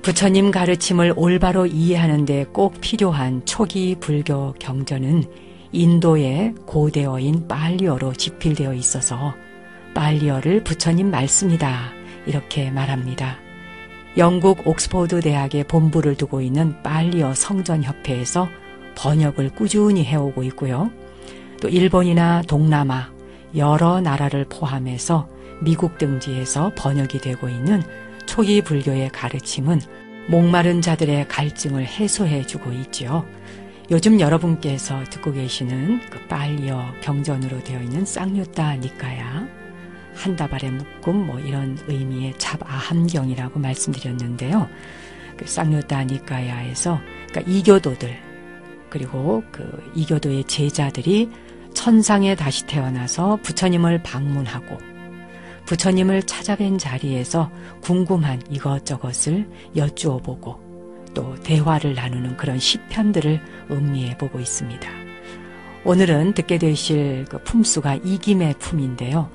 부처님 가르침을 올바로 이해하는 데 꼭 필요한 초기 불교 경전은 인도의 고대어인 빨리어로 집필되어 있어서 빨리어를 부처님 말씀이다 이렇게 말합니다. 영국 옥스퍼드 대학에 본부를 두고 있는 빨리어 성전협회에서 번역을 꾸준히 해오고 있고요. 또 일본이나 동남아 여러 나라를 포함해서 미국 등지에서 번역이 되고 있는 초기 불교의 가르침은 목마른 자들의 갈증을 해소해주고 있죠. 요즘 여러분께서 듣고 계시는 그 빨리어 경전으로 되어 있는 쌍유타 니까야, 한 다발의 묶음 이런 의미의 잡아함경이라고 말씀드렸는데요. 그 쌍유타 니까야에서 그러니까 이교도들 그리고 그 이교도의 제자들이 천상에 다시 태어나서 부처님을 방문하고 부처님을 찾아뵌 자리에서 궁금한 이것저것을 여쭈어보고 또 대화를 나누는 그런 시편들을 음미해보고 있습니다. 오늘은 듣게 되실 그 품수가 이김의 품인데요.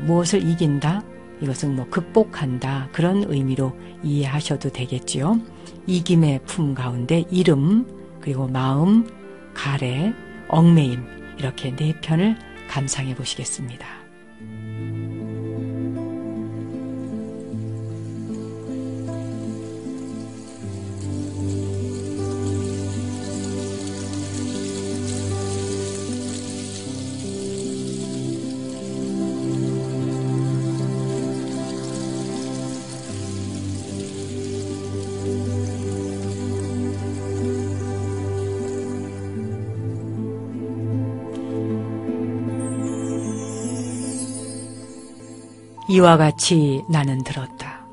무엇을 이긴다? 이것은 극복한다 그런 의미로 이해하셔도 되겠지요. 이김의 품 가운데 이름 그리고 마음, 가래, 얽매임 이렇게 네 편을 감상해 보시겠습니다. 이와 같이 나는 들었다.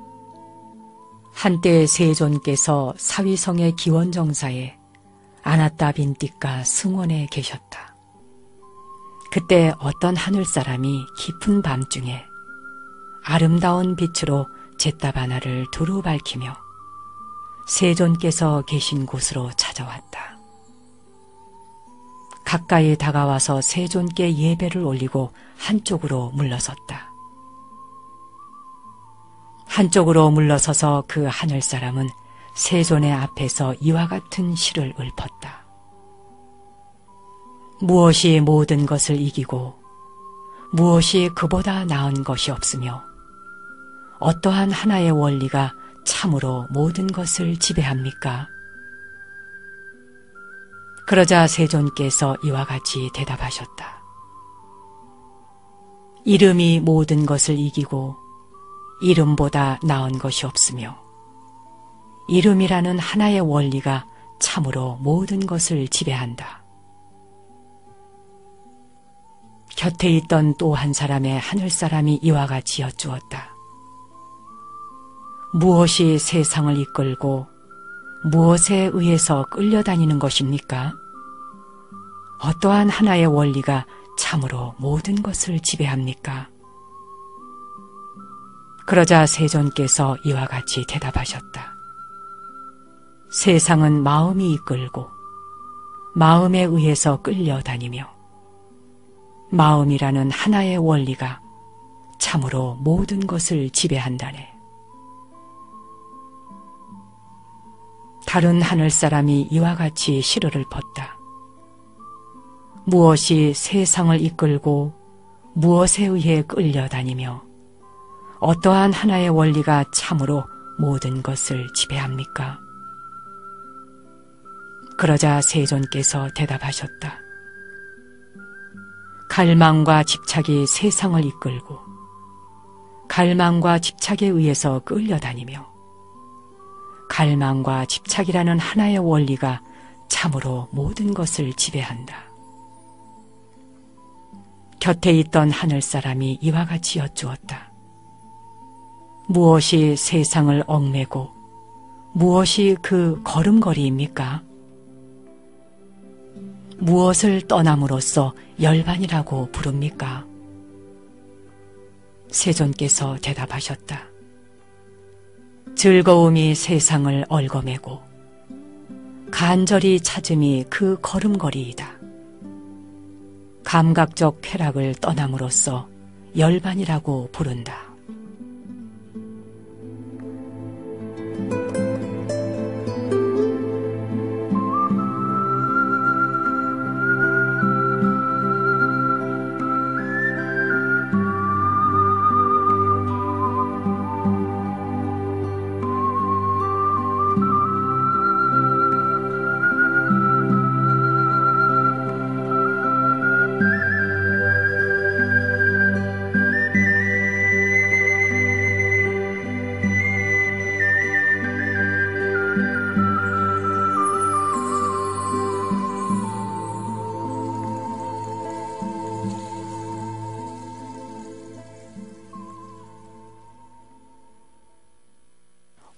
한때 세존께서 사위성의 기원정사에 아나따빈띠가 승원에 계셨다. 그때 어떤 하늘사람이 깊은 밤중에 아름다운 빛으로 잿답 하나를 두루 밝히며 세존께서 계신 곳으로 찾아왔다. 가까이 다가와서 세존께 예배를 올리고 한쪽으로 물러섰다. 한쪽으로 물러서서 그 하늘사람은 세존의 앞에서 이와 같은 시를 읊었다. 무엇이 모든 것을 이기고 무엇이 그보다 나은 것이 없으며 어떠한 하나의 원리가 참으로 모든 것을 지배합니까? 그러자 세존께서 이와 같이 대답하셨다. 이름이 모든 것을 이기고 이름보다 나은 것이 없으며 이름이라는 하나의 원리가 참으로 모든 것을 지배한다. 곁에 있던 또 한 사람의 하늘사람이 이와 같이 여쭈었다. 무엇이 세상을 이끌고 무엇에 의해서 끌려다니는 것입니까? 어떠한 하나의 원리가 참으로 모든 것을 지배합니까? 그러자 세존께서 이와 같이 대답하셨다. 세상은 마음이 이끌고 마음에 의해서 끌려다니며 마음이라는 하나의 원리가 참으로 모든 것을 지배한다네. 다른 하늘사람이 이와 같이 시를 읊었다. 무엇이 세상을 이끌고 무엇에 의해 끌려다니며 어떠한 하나의 원리가 참으로 모든 것을 지배합니까? 그러자 세존께서 대답하셨다. 갈망과 집착이 세상을 이끌고 갈망과 집착에 의해서 끌려다니며 갈망과 집착이라는 하나의 원리가 참으로 모든 것을 지배한다. 곁에 있던 하늘사람이 이와 같이 여쭈었다. 무엇이 세상을 얽매고 무엇이 그 걸음걸이입니까? 무엇을 떠남으로써 열반이라고 부릅니까? 세존께서 대답하셨다. 즐거움이 세상을 얽어매고 간절히 찾음이 그 걸음걸이이다. 감각적 쾌락을 떠남으로써 열반이라고 부른다.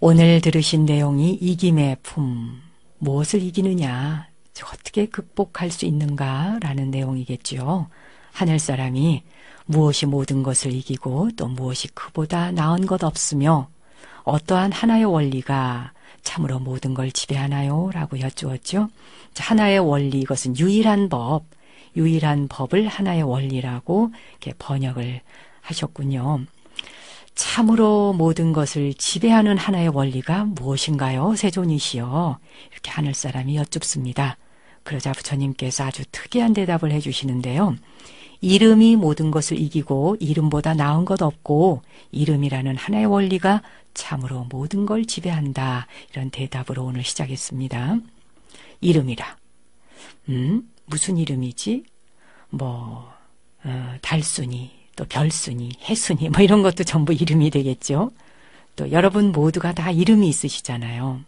오늘 들으신 내용이 이김의 품, 무엇을 이기느냐, 어떻게 극복할 수 있는가 라는 내용이겠죠. 하늘사람이 무엇이 모든 것을 이기고 또 무엇이 그보다 나은 것 없으며 어떠한 하나의 원리가 참으로 모든 걸 지배하나요? 라고 여쭈었죠. 하나의 원리, 이것은 유일한 법, 유일한 법을 하나의 원리라고 이렇게 번역을 하셨군요. 참으로 모든 것을 지배하는 하나의 원리가 무엇인가요? 세존이시여. 이렇게 하늘사람이 여쭙습니다. 그러자 부처님께서 아주 특이한 대답을 해주시는데요. 이름이 모든 것을 이기고 이름보다 나은 것 없고 이름이라는 하나의 원리가 참으로 모든 걸 지배한다. 이런 대답으로 오늘 시작했습니다. 이름이라. 무슨 이름이지? 달순이, 또 별순이, 해순이 이런 것도 전부 이름이 되겠죠. 또 여러분 모두가 다 이름이 있으시잖아요.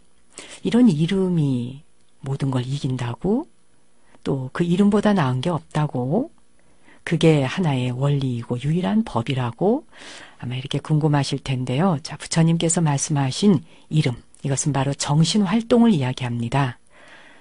이런 이름이 모든 걸 이긴다고? 또 그 이름보다 나은 게 없다고? 그게 하나의 원리이고 유일한 법이라고 아마 이렇게 궁금하실 텐데요. 자, 부처님께서 말씀하신 이름, 이것은 바로 정신활동을 이야기합니다.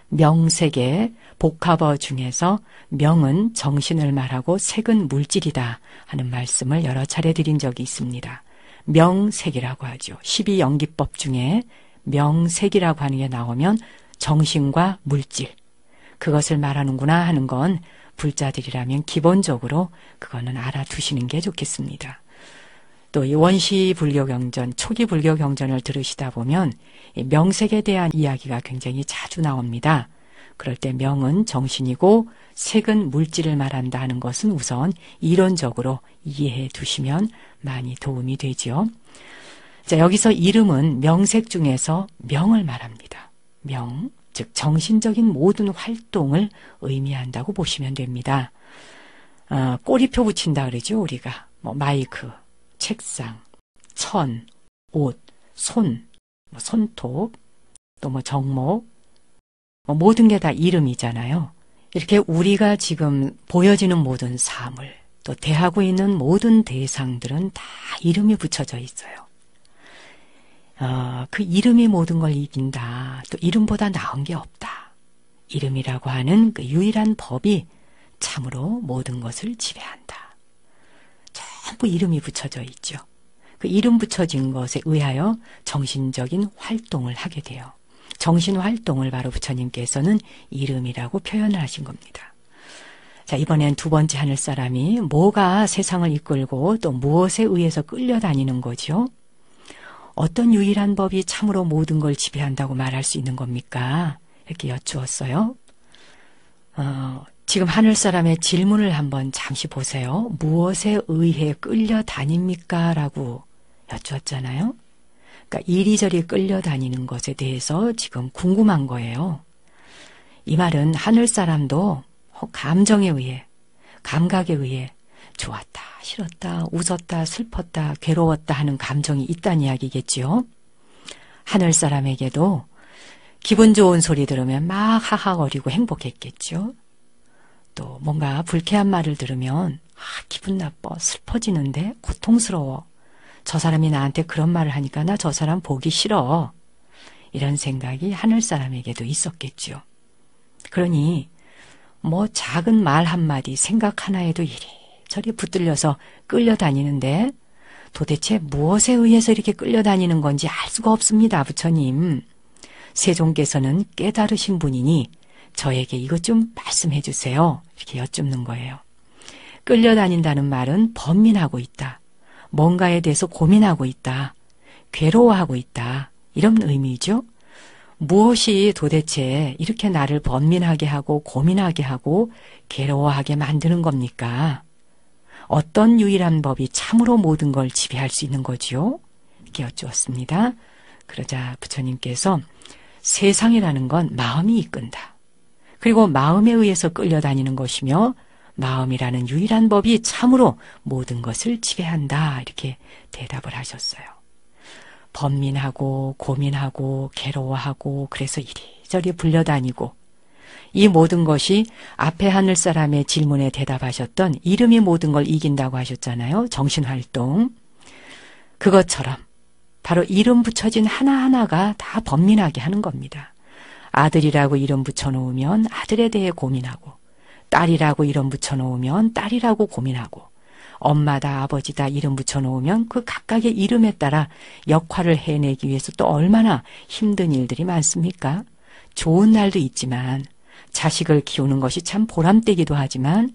명색의 복합어 중에서 명은 정신을 말하고 색은 물질이다 하는 말씀을 여러 차례 드린 적이 있습니다. 명색이라고 하죠. 12연기법 중에 명색이라고 하는 게 나오면 정신과 물질, 그것을 말하는구나 하는 건 불자들이라면 기본적으로 그거는 알아두시는 게 좋겠습니다. 또 이 원시 불교경전, 초기 불교경전을 들으시다 보면 이 명색에 대한 이야기가 굉장히 자주 나옵니다. 그럴 때 명은 정신이고 색은 물질을 말한다 하는 것은 우선 이론적으로 이해해 두시면 많이 도움이 되죠. 자, 여기서 이름은 명색 중에서 명을 말합니다. 명, 즉 정신적인 모든 활동을 의미한다고 보시면 됩니다. 꼬리표 붙인다 그러죠, 우리가. 마이크, 책상, 천, 옷, 손, 손톱, 또 정목, 모든 게 다 이름이잖아요. 이렇게 우리가 지금 보여지는 모든 사물, 또 대하고 있는 모든 대상들은 다 이름이 붙여져 있어요. 그 이름이 모든 걸 이긴다. 또 이름보다 나은 게 없다. 이름이라고 하는 그 유일한 법이 참으로 모든 것을 지배한다. 전부 이름이 붙여져 있죠. 그 이름 붙여진 것에 의하여 정신적인 활동을 하게 돼요. 정신활동을 바로 부처님께서는 이름이라고 표현을 하신 겁니다. 자, 이번엔 두 번째 하늘사람이 뭐가 세상을 이끌고 또 무엇에 의해서 끌려다니는 거죠? 어떤 유일한 법이 참으로 모든 걸 지배한다고 말할 수 있는 겁니까? 이렇게 여쭈었어요. 지금 하늘사람의 질문을 한번 잠시 보세요. 무엇에 의해 끌려다닙니까? 라고 여쭈었잖아요. 그러니까 이리저리 끌려다니는 것에 대해서 지금 궁금한 거예요. 이 말은 하늘사람도 감정에 의해, 감각에 의해 좋았다, 싫었다, 웃었다, 슬펐다, 괴로웠다 하는 감정이 있다는 이야기겠지요. 하늘사람에게도 기분 좋은 소리 들으면 막 하하거리고 행복했겠죠. 또 뭔가 불쾌한 말을 들으면 기분 나빠, 슬퍼지는데 고통스러워. 저 사람이 나한테 그런 말을 하니까 나 저 사람 보기 싫어. 이런 생각이 하늘사람에게도 있었겠죠. 그러니 작은 말 한마디, 생각 하나에도 이리저리 붙들려서 끌려다니는데 도대체 무엇에 의해서 이렇게 끌려다니는 건지 알 수가 없습니다. 부처님. 세종께서는 깨달으신 분이니 저에게 이것 좀 말씀해 주세요. 이렇게 여쭙는 거예요. 끌려다닌다는 말은 번민하고 있다. 뭔가에 대해서 고민하고 있다. 괴로워하고 있다. 이런 의미죠. 무엇이 도대체 이렇게 나를 번민하게 하고 고민하게 하고 괴로워하게 만드는 겁니까? 어떤 유일한 법이 참으로 모든 걸 지배할 수 있는 거지요? 이렇게 여쭈었습니다. 그러자 부처님께서 세상이라는 건 마음이 이끈다. 그리고 마음에 의해서 끌려다니는 것이며 마음이라는 유일한 법이 참으로 모든 것을 지배한다. 이렇게 대답을 하셨어요. 번민하고 고민하고 괴로워하고 그래서 이리저리 불려다니고 이 모든 것이 앞에 하늘사람의 질문에 대답하셨던 이름이 모든 걸 이긴다고 하셨잖아요. 정신활동. 그것처럼 바로 이름 붙여진 하나하나가 다 번민하게 하는 겁니다. 아들이라고 이름 붙여놓으면 아들에 대해 고민하고, 딸이라고 이름 붙여놓으면 딸이라고 고민하고, 엄마다 아버지다 이름 붙여놓으면 그 각각의 이름에 따라 역할을 해내기 위해서 또 얼마나 힘든 일들이 많습니까? 좋은 날도 있지만 자식을 키우는 것이 참 보람되기도 하지만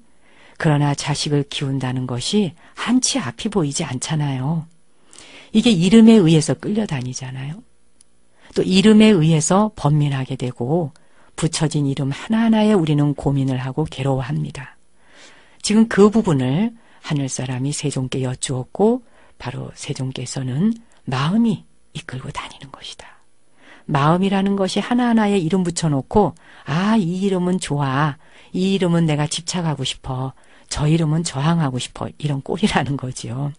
그러나 자식을 키운다는 것이 한치 앞이 보이지 않잖아요. 이게 이름에 의해서 끌려다니잖아요. 또 이름에 의해서 번민하게 되고 붙여진 이름 하나하나에 우리는 고민을 하고 괴로워합니다. 지금 그 부분을 하늘사람이 세종께 여쭈었고 바로 세종께서는 마음이 이끌고 다니는 것이다. 마음이라는 것이 하나하나에 이름 붙여놓고 아, 이 이름은 좋아. 이 이름은 내가 집착하고 싶어. 저 이름은 저항하고 싶어. 이런 꼴이라는 거지요.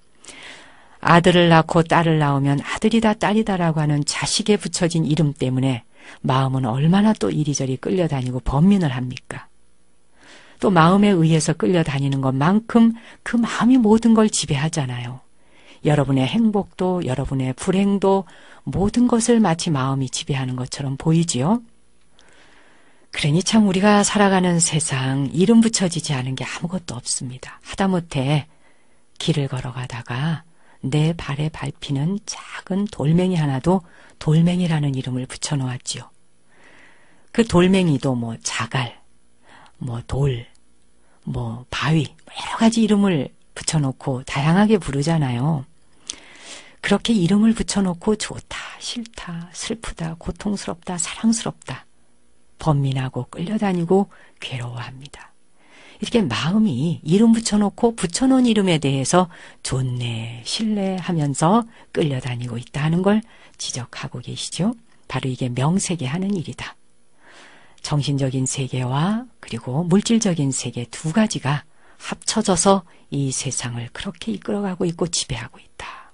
아들을 낳고 딸을 낳으면 아들이다 딸이다라고 하는 자식에 붙여진 이름 때문에 마음은 얼마나 또 이리저리 끌려다니고 번민을 합니까? 또 마음에 의해서 끌려다니는 것만큼 그 마음이 모든 걸 지배하잖아요. 여러분의 행복도 여러분의 불행도 모든 것을 마치 마음이 지배하는 것처럼 보이지요. 그러니 참 우리가 살아가는 세상 이름 붙여지지 않은 게 아무것도 없습니다. 하다못해 길을 걸어가다가 내 발에 밟히는 작은 돌멩이 하나도 돌멩이라는 이름을 붙여놓았지요. 그 돌멩이도 뭐 자갈, 뭐 돌, 뭐 바위 여러 가지 이름을 붙여놓고 다양하게 부르잖아요. 그렇게 이름을 붙여놓고 좋다, 싫다, 슬프다, 고통스럽다, 사랑스럽다, 번민하고 끌려다니고 괴로워합니다. 이렇게 마음이 이름 붙여놓고 붙여놓은 이름에 대해서 좋네, 싫네 하면서 끌려다니고 있다는 걸 지적하고 계시죠. 바로 이게 명세계 하는 일이다. 정신적인 세계와 그리고 물질적인 세계 두 가지가 합쳐져서 이 세상을 그렇게 이끌어가고 있고 지배하고 있다.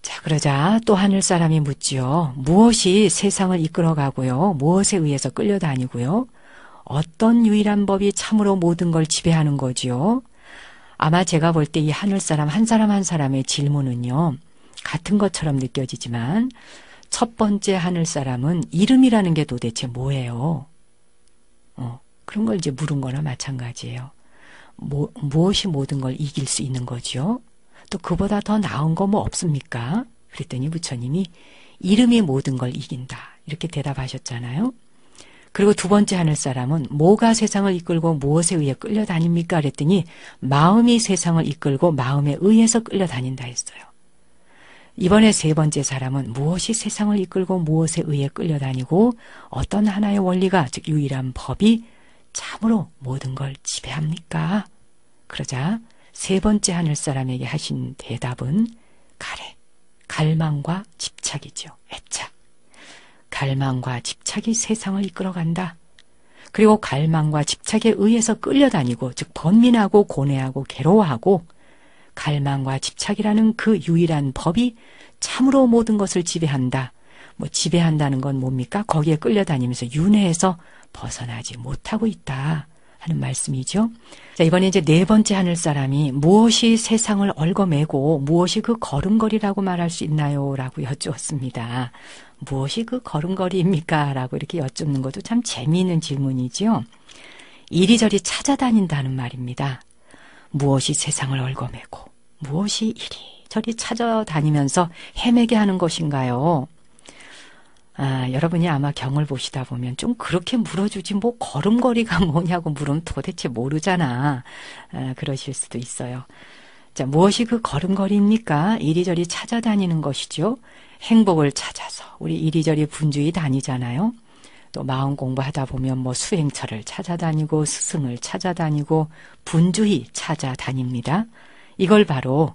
자, 그러자 또 하늘사람이 묻지요. 무엇이 세상을 이끌어가고요? 무엇에 의해서 끌려다니고요? 어떤 유일한 법이 참으로 모든 걸 지배하는 거지요? 아마 제가 볼 때 이 하늘사람 한 사람 한 사람의 질문은요. 같은 것처럼 느껴지지만 첫 번째 하늘사람은 이름이라는 게 도대체 뭐예요? 그런 걸 이제 물은 거나 마찬가지예요. 무엇이 모든 걸 이길 수 있는 거죠? 또 그보다 더 나은 거 뭐 없습니까? 그랬더니 부처님이 이름이 모든 걸 이긴다. 이렇게 대답하셨잖아요. 그리고 두 번째 하늘사람은 뭐가 세상을 이끌고 무엇에 의해 끌려다닙니까? 그랬더니 마음이 세상을 이끌고 마음에 의해서 끌려다닌다 했어요. 이번에 세 번째 사람은 무엇이 세상을 이끌고 무엇에 의해 끌려다니고 어떤 하나의 원리가 즉 유일한 법이 참으로 모든 걸 지배합니까? 그러자 세 번째 하늘사람에게 하신 대답은 가래, 갈망과 집착이죠. 애착. 갈망과 집착이 세상을 이끌어간다. 그리고 갈망과 집착에 의해서 끌려다니고 즉 번민하고 고뇌하고 괴로워하고 갈망과 집착이라는 그 유일한 법이 참으로 모든 것을 지배한다. 뭐 지배한다는 건 뭡니까? 거기에 끌려다니면서 윤회해서 벗어나지 못하고 있다 하는 말씀이죠. 자, 이번에 이제 네 번째 하늘사람이 무엇이 세상을 얽어매고 무엇이 그 걸음걸이라고 말할 수 있나요? 라고 여쭈었습니다. 무엇이 그 걸음걸이입니까? 라고 이렇게 여쭙는 것도 참 재미있는 질문이죠. 이리저리 찾아다닌다는 말입니다. 무엇이 세상을 얽어매고 무엇이 이리저리 찾아다니면서 헤매게 하는 것인가요? 여러분이 아마 경을 보시다 보면 좀 그렇게 물어주지 뭐 걸음걸이가 뭐냐고 물으면 도대체 모르잖아. 그러실 수도 있어요. 자, 무엇이 그 걸음걸이입니까? 이리저리 찾아다니는 것이죠. 행복을 찾아서 우리 이리저리 분주히 다니잖아요. 또 마음 공부하다 보면 뭐 수행처를 찾아다니고 스승을 찾아다니고 분주히 찾아다닙니다. 이걸 바로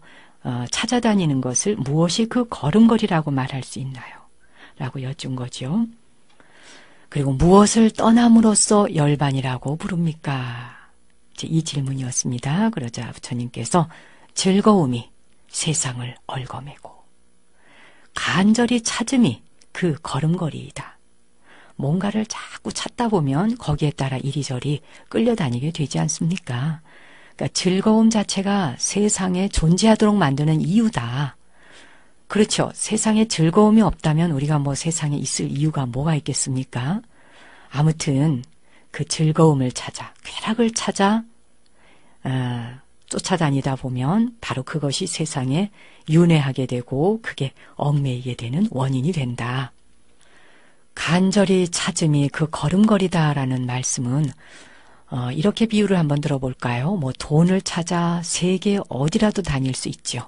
찾아다니는 것을 무엇이 그 걸음걸이라고 말할 수 있나요? 라고 여쭌 거죠. 그리고 무엇을 떠남으로써 열반이라고 부릅니까? 이 질문이었습니다. 그러자 부처님께서 즐거움이 세상을 얽어매고 간절히 찾음이 그 걸음걸이이다. 뭔가를 자꾸 찾다 보면 거기에 따라 이리저리 끌려다니게 되지 않습니까? 그러니까 즐거움 자체가 세상에 존재하도록 만드는 이유다. 그렇죠. 세상에 즐거움이 없다면 우리가 뭐 세상에 있을 이유가 뭐가 있겠습니까? 아무튼 그 즐거움을 찾아, 쾌락을 찾아 쫓아다니다 보면 바로 그것이 세상에 윤회하게 되고 그게 얽매이게 되는 원인이 된다. 간절히 찾음이 그 걸음걸이다라는 말씀은 이렇게 비유를 한번 들어볼까요? 뭐 돈을 찾아 세계 어디라도 다닐 수 있죠.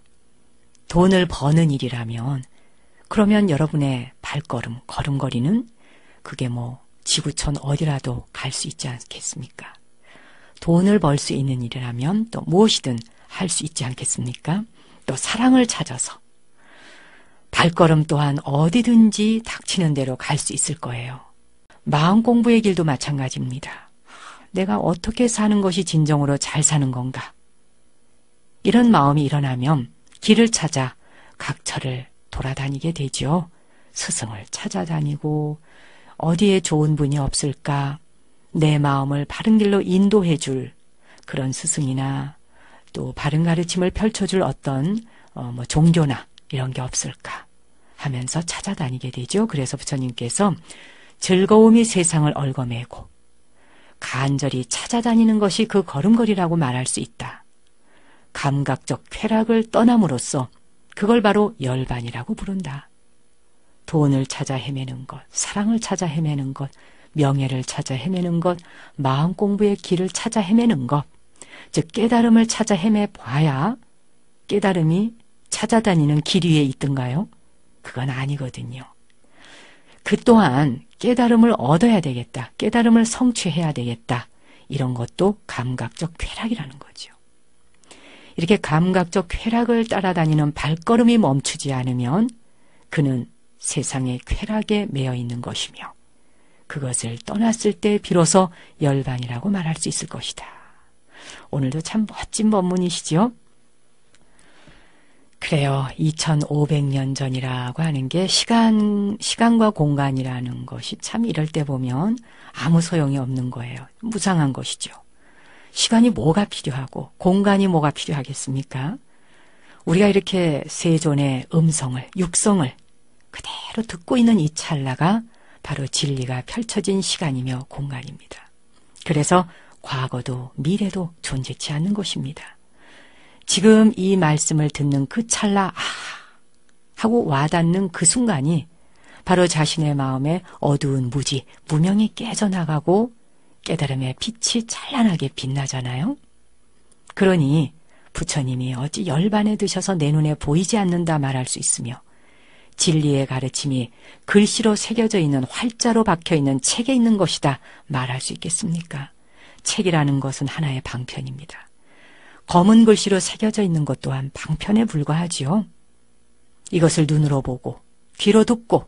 돈을 버는 일이라면 그러면 여러분의 발걸음, 걸음걸이는 그게 뭐 지구촌 어디라도 갈 수 있지 않겠습니까? 돈을 벌 수 있는 일이라면 또 무엇이든 할 수 있지 않겠습니까? 또 사랑을 찾아서 발걸음 또한 어디든지 닥치는 대로 갈 수 있을 거예요. 마음 공부의 길도 마찬가지입니다. 내가 어떻게 사는 것이 진정으로 잘 사는 건가? 이런 마음이 일어나면 길을 찾아 각처를 돌아다니게 되죠. 스승을 찾아다니고 어디에 좋은 분이 없을까? 내 마음을 바른 길로 인도해 줄 그런 스승이나 또 바른 가르침을 펼쳐줄 어떤 뭐 종교나 이런 게 없을까 하면서 찾아다니게 되죠. 그래서 부처님께서 즐거움이 세상을 얽어매고 간절히 찾아다니는 것이 그 걸음걸이라고 말할 수 있다. 감각적 쾌락을 떠남으로써 그걸 바로 열반이라고 부른다. 돈을 찾아 헤매는 것, 사랑을 찾아 헤매는 것, 명예를 찾아 헤매는 것, 마음 공부의 길을 찾아 헤매는 것, 즉 깨달음을 찾아 헤매봐야 깨달음이 찾아다니는 길 위에 있던가요? 그건 아니거든요. 그 또한 깨달음을 얻어야 되겠다. 깨달음을 성취해야 되겠다. 이런 것도 감각적 쾌락이라는 거죠. 이렇게 감각적 쾌락을 따라다니는 발걸음이 멈추지 않으면 그는 세상의 쾌락에 매여 있는 것이며 그것을 떠났을 때 비로소 열반이라고 말할 수 있을 것이다. 오늘도 참 멋진 법문이시죠? 그래요. 2500년 전이라고 하는 게 시간과 공간이라는 것이 참 이럴 때 보면 아무 소용이 없는 거예요. 무상한 것이죠. 시간이 뭐가 필요하고 공간이 뭐가 필요하겠습니까? 우리가 이렇게 세존의 음성을, 육성을 그대로 듣고 있는 이 찰나가 바로 진리가 펼쳐진 시간이며 공간입니다. 그래서 과거도 미래도 존재치 않는 것입니다. 지금 이 말씀을 듣는 그 찰나 하고 와닿는 그 순간이 바로 자신의 마음에 어두운 무지, 무명이 깨져나가고 깨달음의 빛이 찬란하게 빛나잖아요. 그러니 부처님이 어찌 열반에 드셔서 내 눈에 보이지 않는다 말할 수 있으며 진리의 가르침이 글씨로 새겨져 있는 활자로 박혀있는 책에 있는 것이다 말할 수 있겠습니까? 책이라는 것은 하나의 방편입니다. 검은 글씨로 새겨져 있는 것 또한 방편에 불과하지요. 이것을 눈으로 보고 귀로 듣고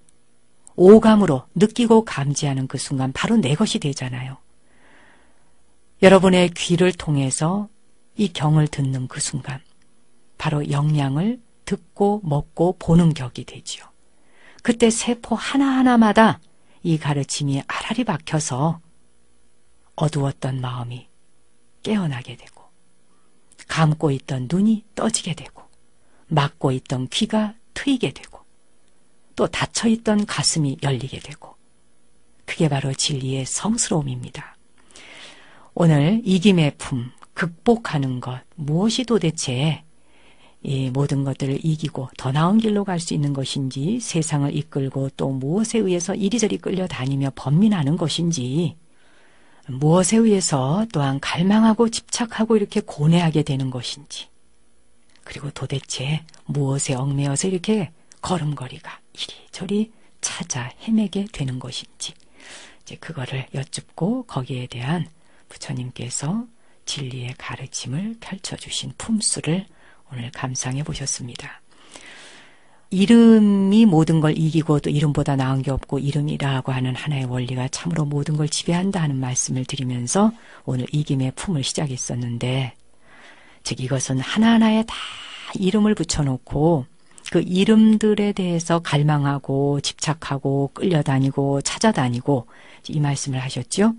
오감으로 느끼고 감지하는 그 순간 바로 내 것이 되잖아요. 여러분의 귀를 통해서 이 경을 듣는 그 순간 바로 영양을 듣고 먹고 보는 격이 되지요. 그때 세포 하나하나마다 이 가르침이 알알이 박혀서 어두웠던 마음이 깨어나게 되고 감고 있던 눈이 떠지게 되고 막고 있던 귀가 트이게 되고 또 닫혀있던 가슴이 열리게 되고 그게 바로 진리의 성스러움입니다. 오늘 이김의 품, 극복하는 것, 무엇이 도대체 이 모든 것들을 이기고 더 나은 길로 갈 수 있는 것인지 세상을 이끌고 또 무엇에 의해서 이리저리 끌려다니며 번민하는 것인지 무엇에 의해서 또한 갈망하고 집착하고 이렇게 고뇌하게 되는 것인지 그리고 도대체 무엇에 얽매여서 이렇게 걸음걸이가 이리저리 찾아 헤매게 되는 것인지 이제 그거를 여쭙고 거기에 대한 부처님께서 진리의 가르침을 펼쳐주신 품수를 오늘 감상해 보셨습니다. 이름이 모든 걸 이기고 또 이름보다 나은 게 없고 이름이라고 하는 하나의 원리가 참으로 모든 걸 지배한다 하는 말씀을 드리면서 오늘 이김의 품을 시작했었는데 즉 이것은 하나하나에 다 이름을 붙여놓고 그 이름들에 대해서 갈망하고 집착하고 끌려다니고 찾아다니고 이 말씀을 하셨죠.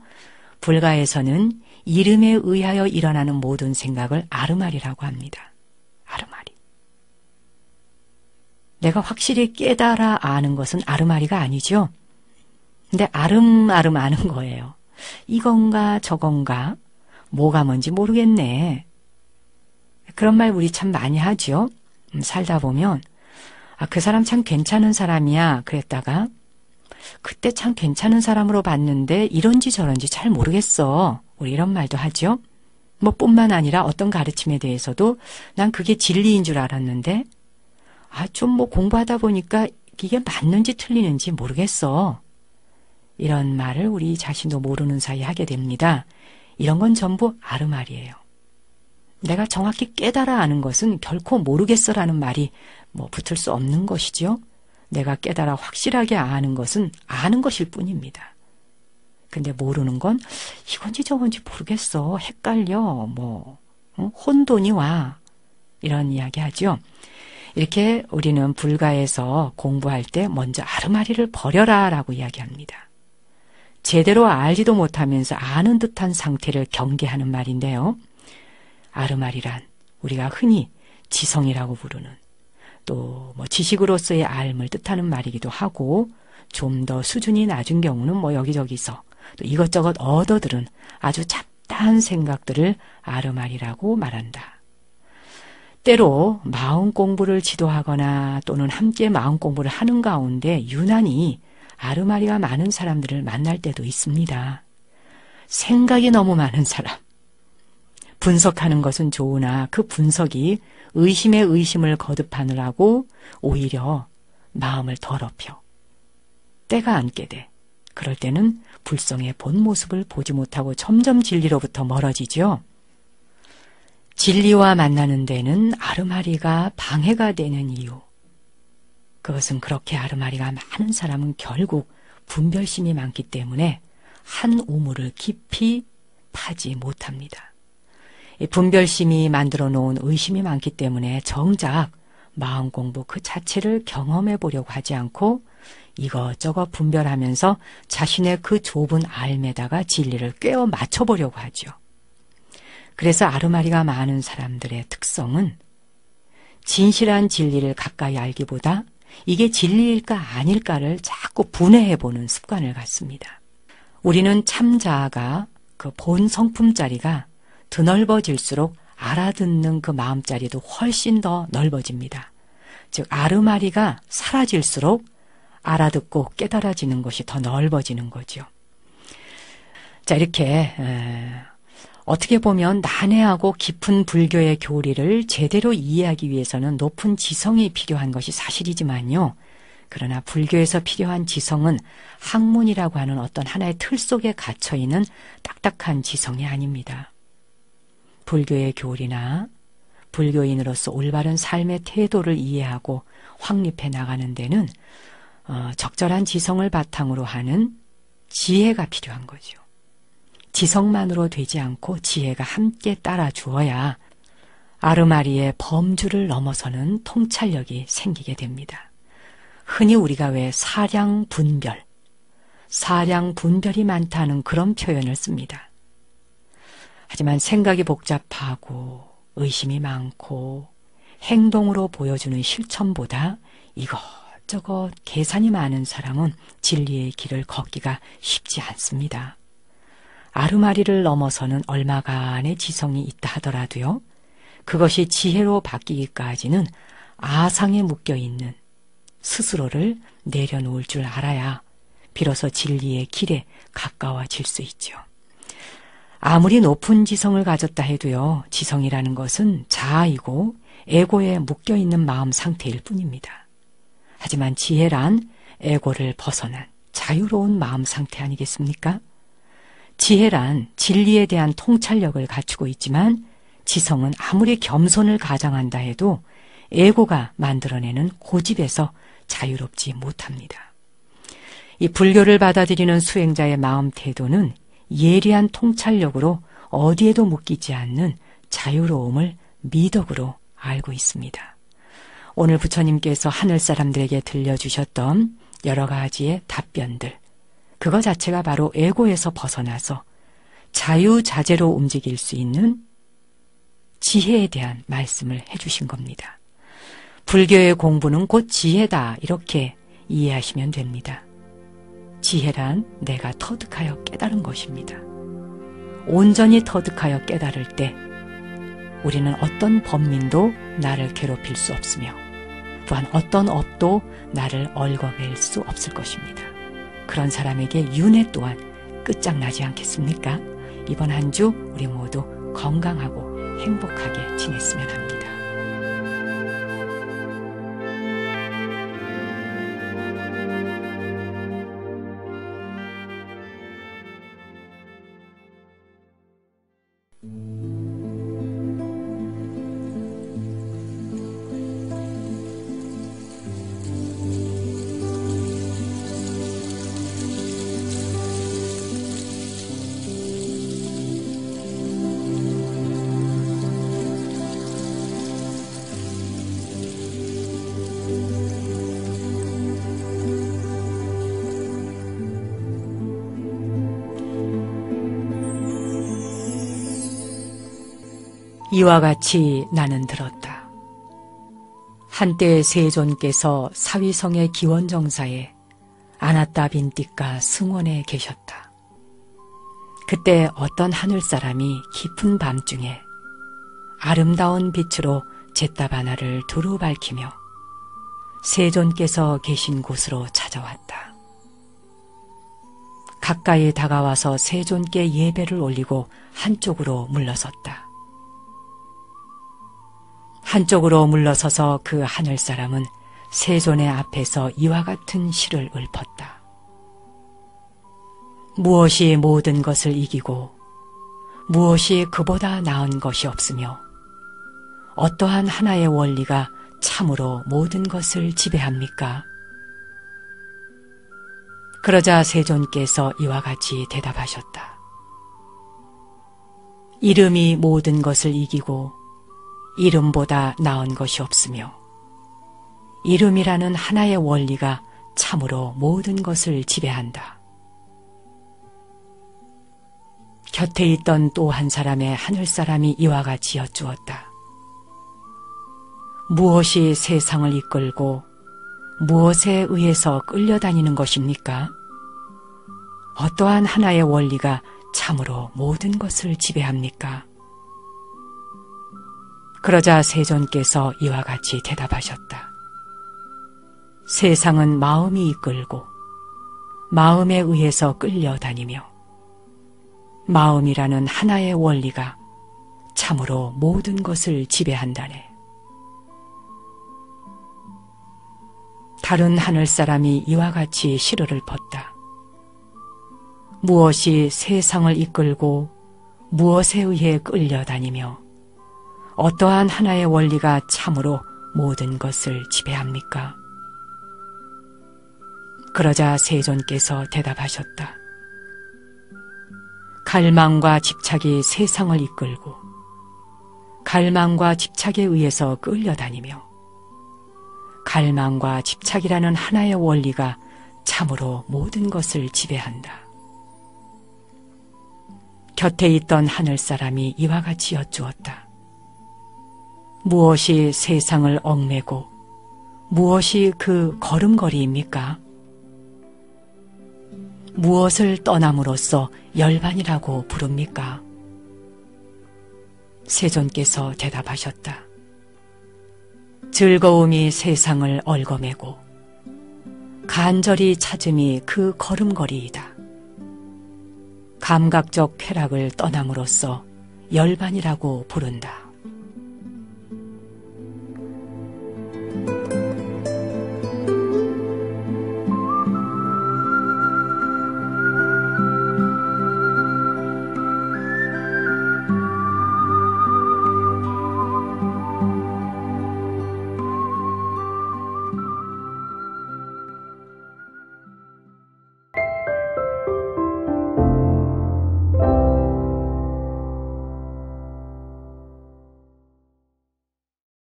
불가에서는 이름에 의하여 일어나는 모든 생각을 아르마리라고 합니다. 아르마리. 내가 확실히 깨달아 아는 것은 아르마리가 아니죠. 근데 아름아름 아는 거예요. 이건가 저건가 뭐가 뭔지 모르겠네. 그런 말 우리 참 많이 하죠. 살다 보면 그 사람 참 괜찮은 사람이야 그랬다가 그때 참 괜찮은 사람으로 봤는데 이런지 저런지 잘 모르겠어. 우리 이런 말도 하죠. 뭐 뿐만 아니라 어떤 가르침에 대해서도 난 그게 진리인 줄 알았는데 좀 뭐 공부하다 보니까 이게 맞는지 틀리는지 모르겠어. 이런 말을 우리 자신도 모르는 사이에 하게 됩니다. 이런 건 전부 아르말이에요. 내가 정확히 깨달아 아는 것은 결코 모르겠어라는 말이 뭐 붙을 수 없는 것이죠. 내가 깨달아 확실하게 아는 것은 아는 것일 뿐입니다. 근데 모르는 건 이건지 저건지 모르겠어. 헷갈려. 혼돈이 와. 이런 이야기 하죠. 이렇게 우리는 불가에서 공부할 때 먼저 아르마리를 버려라 라고 이야기합니다. 제대로 알지도 못하면서 아는 듯한 상태를 경계하는 말인데요. 아르마리란 우리가 흔히 지성이라고 부르는 또 지식으로서의 알을 뜻하는 말이기도 하고 좀 더 수준이 낮은 경우는 여기저기서 또 이것저것 얻어들은 아주 잡다한 생각들을 아르마리라고 말한다. 때로 마음 공부를 지도하거나 또는 함께 마음 공부를 하는 가운데 유난히 아르마리가 많은 사람들을 만날 때도 있습니다. 생각이 너무 많은 사람. 분석하는 것은 좋으나 그 분석이 의심에 의심을 거듭하느라고 오히려 마음을 더럽혀 때가 앉게 돼. 그럴 때는 불성의 본 모습을 보지 못하고 점점 진리로부터 멀어지죠. 진리와 만나는 데는 아르마리가 방해가 되는 이유. 그것은 그렇게 아르마리가 많은 사람은 결국 분별심이 많기 때문에 한 우물을 깊이 파지 못합니다. 이 분별심이 만들어 놓은 의심이 많기 때문에 정작 마음 공부 그 자체를 경험해 보려고 하지 않고 이것저것 분별하면서 자신의 그 좁은 알매다가 진리를 꿰어 맞춰보려고 하죠. 그래서 아르마리가 많은 사람들의 특성은 진실한 진리를 가까이 알기보다 이게 진리일까 아닐까를 자꾸 분해해보는 습관을 갖습니다. 우리는 참자아가 그 본 성품자리가 드넓어질수록 알아듣는 그 마음자리도 훨씬 더 넓어집니다. 즉 아르마리가 사라질수록 알아듣고 깨달아지는 것이 더 넓어지는 거죠. 자, 이렇게 어떻게 보면 난해하고 깊은 불교의 교리를 제대로 이해하기 위해서는 높은 지성이 필요한 것이 사실이지만요. 그러나 불교에서 필요한 지성은 학문이라고 하는 어떤 하나의 틀 속에 갇혀있는 딱딱한 지성이 아닙니다. 불교의 교리나 불교인으로서 올바른 삶의 태도를 이해하고 확립해 나가는 데는 적절한 지성을 바탕으로 하는 지혜가 필요한 거죠. 지성만으로 되지 않고 지혜가 함께 따라 주어야 아르마리의 범주를 넘어서는 통찰력이 생기게 됩니다. 흔히 우리가 왜 사량분별이 많다는 그런 표현을 씁니다. 하지만 생각이 복잡하고 의심이 많고 행동으로 보여주는 실천보다 이것저것 계산이 많은 사람은 진리의 길을 걷기가 쉽지 않습니다. 아르마리를 넘어서는 얼마간의 지성이 있다 하더라도요. 그것이 지혜로 바뀌기까지는 아상에 묶여있는 스스로를 내려놓을 줄 알아야 비로소 진리의 길에 가까워질 수 있죠. 아무리 높은 지성을 가졌다 해도요. 지성이라는 것은 자아이고 에고에 묶여있는 마음 상태일 뿐입니다. 하지만 지혜란 에고를 벗어난 자유로운 마음 상태 아니겠습니까? 지혜란 진리에 대한 통찰력을 갖추고 있지만 지성은 아무리 겸손을 가장한다 해도 에고가 만들어내는 고집에서 자유롭지 못합니다. 이 불교를 받아들이는 수행자의 마음 태도는 예리한 통찰력으로 어디에도 묶이지 않는 자유로움을 미덕으로 알고 있습니다. 오늘 부처님께서 하늘 사람들에게 들려주셨던 여러 가지의 답변들, 그거 자체가 바로 에고에서 벗어나서 자유자재로 움직일 수 있는 지혜에 대한 말씀을 해주신 겁니다. 불교의 공부는 곧 지혜다, 이렇게 이해하시면 됩니다. 지혜란 내가 터득하여 깨달은 것입니다. 온전히 터득하여 깨달을 때 우리는 어떤 범민도 나를 괴롭힐 수 없으며 또한 어떤 업도 나를 얽어맬 수 없을 것입니다. 그런 사람에게 윤회 또한 끝장나지 않겠습니까? 이번 한 주 우리 모두 건강하고 행복하게 지냈으면 합니다. 이와 같이 나는 들었다. 한때 세존께서 사위성의 기원정사에 아나따빈띠가 승원에 계셨다. 그때 어떤 하늘사람이 깊은 밤중에 아름다운 빛으로 잿답 하나를 두루 밝히며 세존께서 계신 곳으로 찾아왔다. 가까이 다가와서 세존께 예배를 올리고 한쪽으로 물러섰다. 한쪽으로 물러서서 그 하늘사람은 세존의 앞에서 이와 같은 시를 읊었다. 무엇이 모든 것을 이기고 무엇이 그보다 나은 것이 없으며 어떠한 하나의 원리가 참으로 모든 것을 지배합니까? 그러자 세존께서 이와 같이 대답하셨다. 이름이 모든 것을 이기고 이름보다 나은 것이 없으며 이름이라는 하나의 원리가 참으로 모든 것을 지배한다. 곁에 있던 또 한 사람의 하늘사람이 이와 같이 여쭈었다. 무엇이 세상을 이끌고 무엇에 의해서 끌려다니는 것입니까? 어떠한 하나의 원리가 참으로 모든 것을 지배합니까? 그러자 세존께서 이와 같이 대답하셨다. 세상은 마음이 이끌고 마음에 의해서 끌려다니며 마음이라는 하나의 원리가 참으로 모든 것을 지배한다네. 다른 하늘사람이 이와 같이 시를 읊었다. 무엇이 세상을 이끌고 무엇에 의해 끌려다니며 어떠한 하나의 원리가 참으로 모든 것을 지배합니까? 그러자 세존께서 대답하셨다. 갈망과 집착이 세상을 이끌고 갈망과 집착에 의해서 끌려다니며 갈망과 집착이라는 하나의 원리가 참으로 모든 것을 지배한다. 곁에 있던 하늘사람이 이와 같이 여쭈었다. 무엇이 세상을 얽매고 무엇이 그 걸음걸이입니까? 무엇을 떠남으로써 열반이라고 부릅니까? 세존께서 대답하셨다. 즐거움이 세상을 얽어매고 간절히 찾음이 그 걸음걸이이다. 감각적 쾌락을 떠남으로써 열반이라고 부른다.